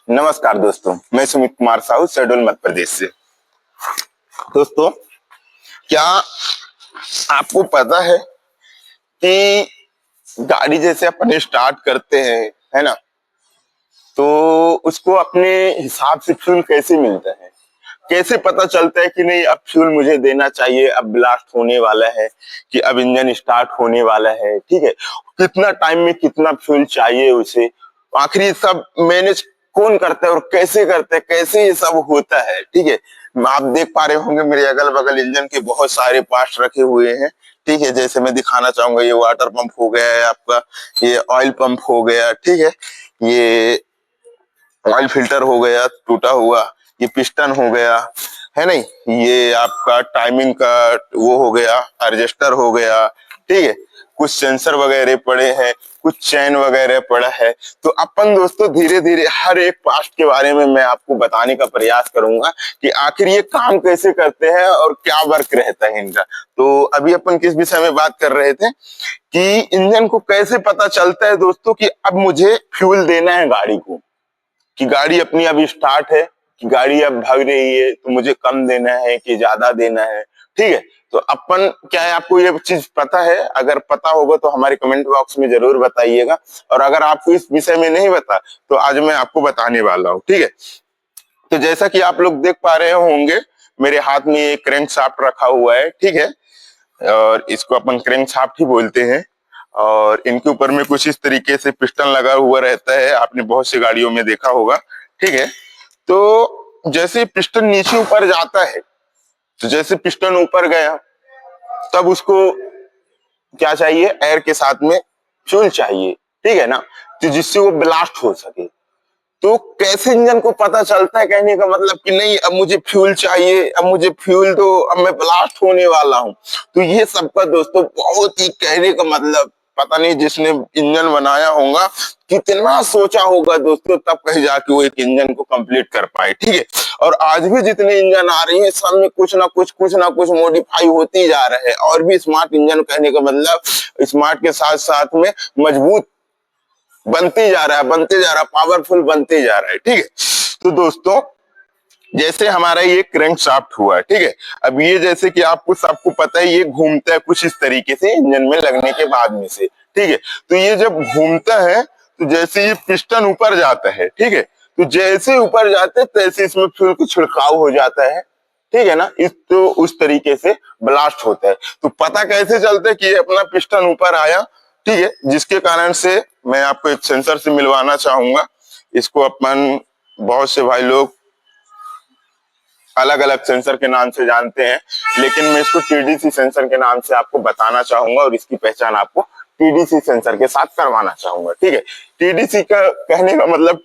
नमस्कार दोस्तों, मैं सुमित कुमार साहू शहडोल मध्य प्रदेश से। दोस्तों, क्या आपको पता है कि गाड़ी जैसे अपन स्टार्ट करते हैं, है ना, तो उसको अपने हिसाब से फ्यूल कैसे मिलता है, कैसे पता चलता है कि नहीं अब फ्यूल मुझे देना चाहिए, अब ब्लास्ट होने वाला है, कि अब इंजन स्टार्ट होने वाला है, ठीक है, कितना टाइम में कितना फ्यूल चाहिए उसे, आखिर ये सब मैनेज कौन करता है और कैसे करता है, कैसे ये सब होता है, ठीक है। आप देख पा रहे होंगे मेरे अगल बगल इंजन के बहुत सारे पार्ट्स रखे हुए हैं, ठीक है। जैसे मैं दिखाना चाहूंगा, ये वाटर पंप हो गया है आपका, ये ऑयल पंप हो गया, ठीक है, ये ऑयल फिल्टर हो गया टूटा हुआ, ये पिस्टन हो गया, है नहीं, ये आपका टाइमिंग का वो हो गया, एडजस्टर हो गया, ठीक है, कुछ सेंसर वगैरह पड़े हैं, कुछ चैन वगैरह पड़ा है। तो अपन दोस्तों धीरे धीरे हर एक पार्ट के बारे में मैं आपको बताने का प्रयास करूंगा कि आखिर ये काम कैसे करते हैं और क्या वर्क रहता है इनका। तो अभी अपन किस विषय में बात कर रहे थे कि इंजन को कैसे पता चलता है दोस्तों कि अब मुझे फ्यूल देना है गाड़ी को, कि गाड़ी अपनी अभी स्टार्ट है, कि गाड़ी अब भाग रही है, तो मुझे कम देना है कि ज्यादा देना है, ठीक है। तो अपन क्या है, आपको ये चीज पता है? अगर पता होगा तो हमारे कमेंट बॉक्स में जरूर बताइएगा, और अगर आपको इस विषय में नहीं पता तो आज मैं आपको बताने वाला हूँ, ठीक है। तो जैसा कि आप लोग देख पा रहे होंगे, मेरे हाथ में एक क्रैंक शाफ्ट रखा हुआ है, ठीक है, और इसको अपन क्रैंक शाफ्ट ही बोलते हैं। और इनके ऊपर में कुछ इस तरीके से पिस्टन लगा हुआ रहता है, आपने बहुत सी गाड़ियों में देखा होगा, ठीक है। तो जैसे पिस्टन नीचे ऊपर जाता है, तो जैसे पिस्टन ऊपर गया तब उसको क्या चाहिए, एयर के साथ में फ्यूल चाहिए, ठीक है ना, तो जिससे वो ब्लास्ट हो सके। तो कैसे इंजन को पता चलता है, कहने का मतलब कि नहीं अब मुझे फ्यूल चाहिए, अब मुझे फ्यूल दो, अब मैं ब्लास्ट होने वाला हूं। तो ये सबका दोस्तों बहुत ही, कहने का मतलब पता नहीं जिसने इंजन बनाया होगा कितना सोचा होगा दोस्तों, तब कहीं जाके वो एक इंजन को कंप्लीट कर पाए, ठीक है। और आज भी जितने इंजन आ रहे हैं सब में कुछ ना कुछ मॉडिफाई होती जा रहे हैं, और भी स्मार्ट इंजन, कहने का मतलब स्मार्ट के साथ साथ में मजबूत बनते जा रहा है, पावरफुल बनते जा रहा है, ठीक है। तो दोस्तों जैसे हमारा ये क्रैंक शाफ्ट हुआ है, ठीक है, अब ये जैसे कि आपको सबको पता है ये घूमता है कुछ इस तरीके से इंजन में लगने के बाद में से, ठीक है। तो ये जब घूमता है तो जैसे ये पिस्टन ऊपर जाता है, ठीक है, तो जैसे ऊपर जाते हैं तैसे इसमें फ्यूल का छिड़काव हो जाता है, ठीक है ना, इस तो उस तरीके से ब्लास्ट होता है। तो पता कैसे चलता है कि ये अपना पिस्टन ऊपर आया, ठीक है, जिसके कारण से मैं आपको एक सेंसर से मिलवाना चाहूंगा। इसको अपन बहुत से भाई लोग अलग अलग सेंसर के नाम से जानते हैं, लेकिन मैं इसको टीडीसी सेंसर के नाम से आपको बताना चाहूंगा, और इसकी पहचान आपको टीडीसी सेंसर के साथ करवाना चाहूंगा, ठीक है। टीडीसी का कहने का मतलब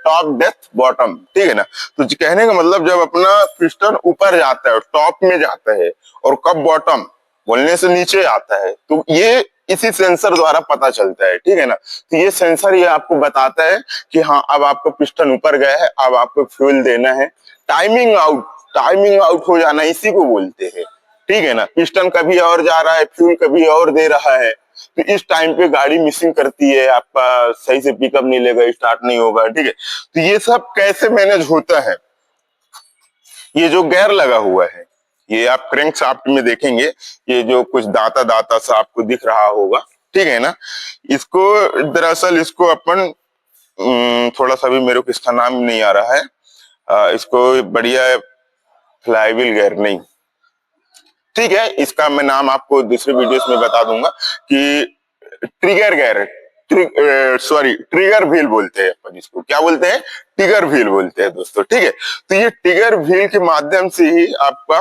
टॉप डेप्थ बॉटम, ठीक है ना। तो कहने का मतलब जब अपना पिस्टन ऊपर जाता है, टॉप में जाता है, और कब बॉटम बोलने से नीचे आता है, तो ये इसी सेंसर द्वारा पता चलता है, ठीक है ना। तो ये सेंसर ये आपको बताता है कि हाँ अब आपका पिस्टन ऊपर गया है, अब आपको फ्यूल देना है। टाइमिंग आउट हो जाना इसी को बोलते हैं, ठीक है ना। पिस्टन कभी और जा रहा है, फ्यूल कभी और दे रहा है, तो इस टाइम पे गाड़ी मिसिंग करती है, आपका सही से पिकअप नहीं लेगा, स्टार्ट नहीं होगा, ठीक है। तो ये सब कैसे मैनेज होता है, ये जो गेयर लगा हुआ है, ये आप क्रैंक शाफ्ट में देखेंगे, ये जो कुछ दाता दाता सा आपको दिख रहा होगा, ठीक है ना। इसको दरअसल इसको अपन थोड़ा सा भी मेरे को इसका नाम नहीं आ रहा है, इसको बढ़िया फ्लाईव्हील गेयर नहीं, ठीक है, इसका मैं नाम आपको दूसरे वीडियोस में बता दूंगा कि ट्रिगर गेयर, ट्रिगर व्हील बोलते हैं अपन इसको, क्या बोलते हैं, ट्रिगर व्हील बोलते हैं दोस्तों, ठीक है। तो ये ट्रिगर व्हील के माध्यम से ही आपका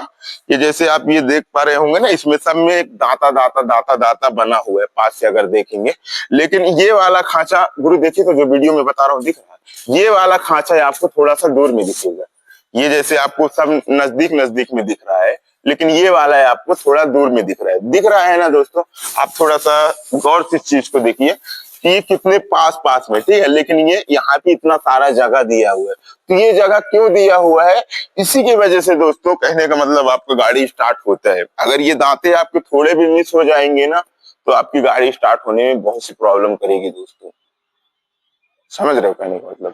ये जैसे आप ये देख पा रहे होंगे ना, इसमें सब में एक दाता बना हुआ है पास से अगर देखेंगे, लेकिन ये वाला खांचा गुरु देखिए, तो जो वीडियो में बता रहा हूँ दिख रहा है, ये वाला खांचा आपको थोड़ा सा दूर में दिखेगा, ये जैसे आपको सब नजदीक में दिख रहा है, लेकिन ये वाला है आपको थोड़ा दूर में दिख रहा है ना दोस्तों। आप थोड़ा सा गौर से इस चीज को देखिए कि ये कितने पास में, ठीक है, लेकिन ये यहाँ पे इतना सारा जगह दिया हुआ है। तो ये जगह क्यों दिया हुआ है, इसी की वजह से दोस्तों, कहने का मतलब आपका गाड़ी स्टार्ट होता है। अगर ये दांते आपके थोड़े भी मिस हो जाएंगे ना, तो आपकी गाड़ी स्टार्ट होने में बहुत सी प्रॉब्लम करेगी दोस्तों, समझ रहे हो कहने का मतलब।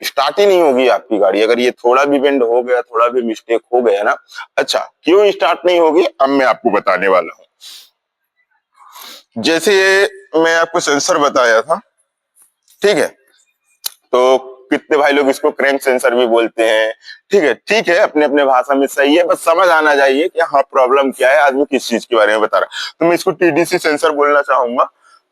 स्टार्ट ही नहीं होगी आपकी गाड़ी अगर ये थोड़ा भी बेंड हो गया, थोड़ा भी मिस्टेक हो गया ना। अच्छा, क्यों स्टार्ट नहीं होगी अब मैं आपको बताने वाला हूं। जैसे मैं आपको सेंसर बताया था, ठीक है, तो कितने भाई लोग इसको क्रैंक सेंसर भी बोलते हैं। ठीक है, अपने अपने भाषा में सही है, बस समझ आना चाहिए कि हाँ प्रॉब्लम क्या है, आदमी किस चीज के बारे में बता रहा है। तो मैं इसको टीडीसी सेंसर बोलना चाहूंगा।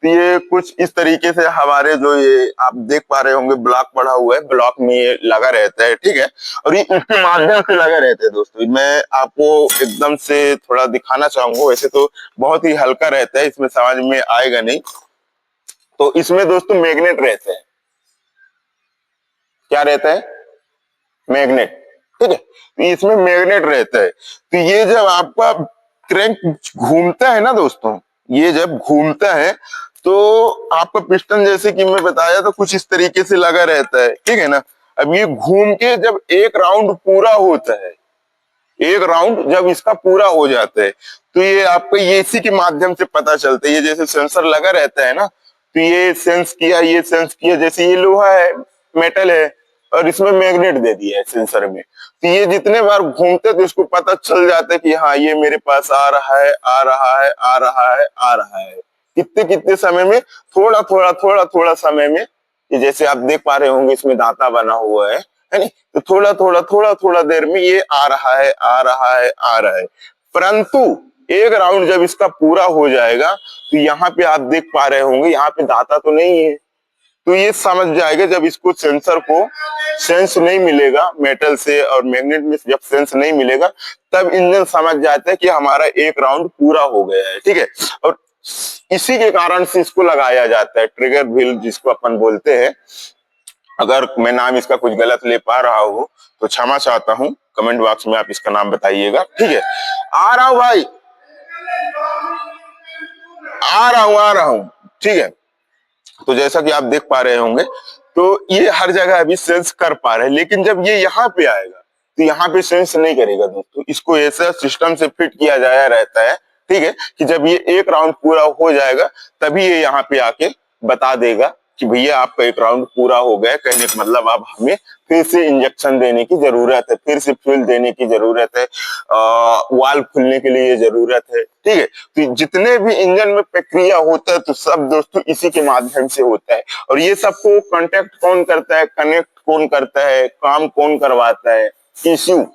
तो ये कुछ इस तरीके से हमारे जो ये आप देख पा रहे होंगे ब्लॉक पड़ा हुआ है, ब्लॉक में ये लगा रहता है, ठीक है, और ये इसके माध्यम से लगा रहता है। दोस्तों मैं आपको एकदम से थोड़ा दिखाना चाहूंगा, वैसे तो बहुत ही हल्का रहता है, इसमें समझ में आएगा नहीं। तो इसमें दोस्तों मैग्नेट रहते हैं। क्या रहता है? मैग्नेट, ठीक है, तो इसमें मैग्नेट रहता है। तो ये जब आपका क्रैंक घूमता है ना दोस्तों, ये जब घूमता है तो आपका पिस्टन जैसे कि मैं बताया तो कुछ इस तरीके से लगा रहता है, ठीक है ना। अब ये घूम के जब एक राउंड पूरा होता है, एक राउंड जब इसका पूरा हो जाता है, तो ये आपको ये इसी के माध्यम से पता चलता है। ये जैसे सेंसर लगा रहता है ना, तो ये सेंस किया, ये सेंस किया, जैसे ये लोहा है, मेटल है, और इसमें मैग्नेट दे दिया है सेंसर में, तो ये जितने बार घूमते तो इसको पता चल जाता है कि हाँ ये मेरे पास आ रहा है, आ रहा है, आ रहा है, आ रहा है। कितने कितने समय में, थोड़ा थोड़ा थोड़ा थोड़ा समय में, ये जैसे आप देख पा रहे होंगे इसमें दांता बना हुआ है नहीं, तो थोड़ा थोड़ा थोड़ा थोड़ा देर में ये आ रहा है, आ रहा है, आ रहा है। परंतु एक राउंड जब इसका पूरा हो जाएगा तो यहाँ पे आप देख पा रहे होंगे, यहाँ पे दांता तो नहीं है, तो ये समझ जाएगा जब इसको सेंसर को सेंस नहीं मिलेगा मेटल से और मैग्नेट में जब सेंस नहीं मिलेगा, तब इंजन समझ जाता है कि हमारा एक राउंड पूरा हो गया है, ठीक है। और इसी के कारण से इसको लगाया जाता है ट्रिगर व्हील, जिसको अपन बोलते हैं। अगर मैं नाम इसका कुछ गलत ले पा रहा हूं तो क्षमा चाहता हूं, कमेंट बॉक्स में आप इसका नाम बताइएगा, ठीक है। आ रहा हूं भाई, आ रहा हूं, ठीक है। तो जैसा कि आप देख पा रहे होंगे, तो ये हर जगह अभी सेंस कर पा रहे हैं, लेकिन जब ये यहाँ पे आएगा तो यहाँ पे सेंस नहीं करेगा दोस्तों। इसको ऐसा सिस्टम से फिट किया जाया रहता है, ठीक है, कि जब ये एक राउंड पूरा हो जाएगा तभी ये यहाँ पे आके बता देगा कि भैया आपका एक राउंड पूरा हो गया। कहने का मतलब अब हमें फिर से इंजेक्शन देने की जरूरत है, फिर से फ्यूल देने की जरूरत है, वाल्व खुलने के लिए जरूरत है, ठीक है। तो जितने भी इंजन में प्रक्रिया होता है तो सब दोस्तों इसी के माध्यम से होता है। और ये सबको कांटेक्ट कौन करता है, कनेक्ट कौन करता है, काम कौन करवाता है? ECU,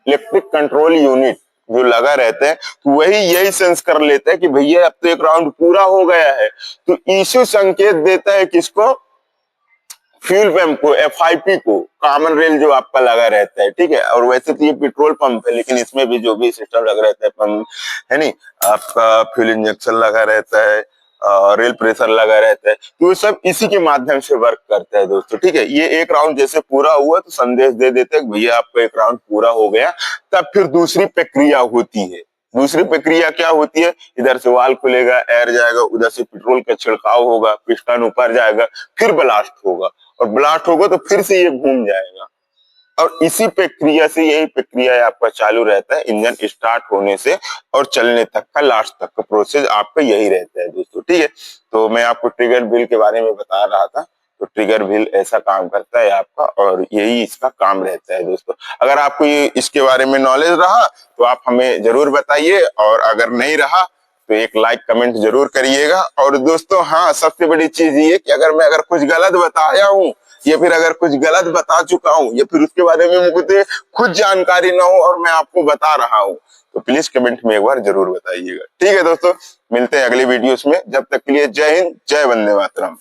इलेक्ट्रिक कंट्रोल यूनिट जो लगा रहता है, तो वही यही सेंस कर लेता है कि भैया अब तो एक राउंड पूरा हो गया है। तो ECU संकेत देता है किसको? फ्यूल पंप को, FIP को, कॉमन रेल जो आपका लगा रहता है, ठीक है। और वैसे तो ये पेट्रोल पंप है, लेकिन इसमें भी जो भी सिस्टम लगा रहता है, पंप है नहीं, आपका फ्यूल इंजेक्शन लगा रहता है, रेल प्रेशर लगा रहता है, तो ये सब इसी के माध्यम से वर्क करता है दोस्तों, ठीक है। ये एक राउंड जैसे पूरा हुआ तो संदेश दे देते हैं भैया आपका एक राउंड पूरा हो गया। तब फिर दूसरी प्रक्रिया होती है। दूसरी प्रक्रिया क्या होती है? इधर से वाल्व खुलेगा, एयर जाएगा, उधर से पेट्रोल का छिड़काव होगा, पिस्टन ऊपर जाएगा, फिर ब्लास्ट होगा, और ब्लास्ट होगा तो फिर से ये घूम जाएगा। और इसी प्रक्रिया से, यही प्रक्रिया आपका चालू रहता है इंजन स्टार्ट होने से और चलने तक का, लास्ट तक का प्रोसेस आपका यही रहता है दोस्तों, ठीक है। तो मैं आपको ट्रिगर व्हील के बारे में बता रहा था। तो ट्रिगर व्हील ऐसा काम करता है आपका, और यही इसका काम रहता है दोस्तों। अगर आपको ये इसके बारे में नॉलेज रहा तो आप हमें जरूर बताइए, और अगर नहीं रहा तो एक लाइक कमेंट जरूर करिएगा। और दोस्तों हाँ, सबसे बड़ी चीज ये कि अगर कुछ गलत बताया हूँ, या फिर अगर कुछ गलत बता चुका हूँ, या फिर उसके बारे में मुझे खुद जानकारी ना हो और मैं आपको बता रहा हूँ, तो प्लीज कमेंट में एक बार जरूर बताइएगा, ठीक है दोस्तों। मिलते हैं अगली वीडियोस में, जब तक के लिए जय हिंद, जय वंदे मातरम।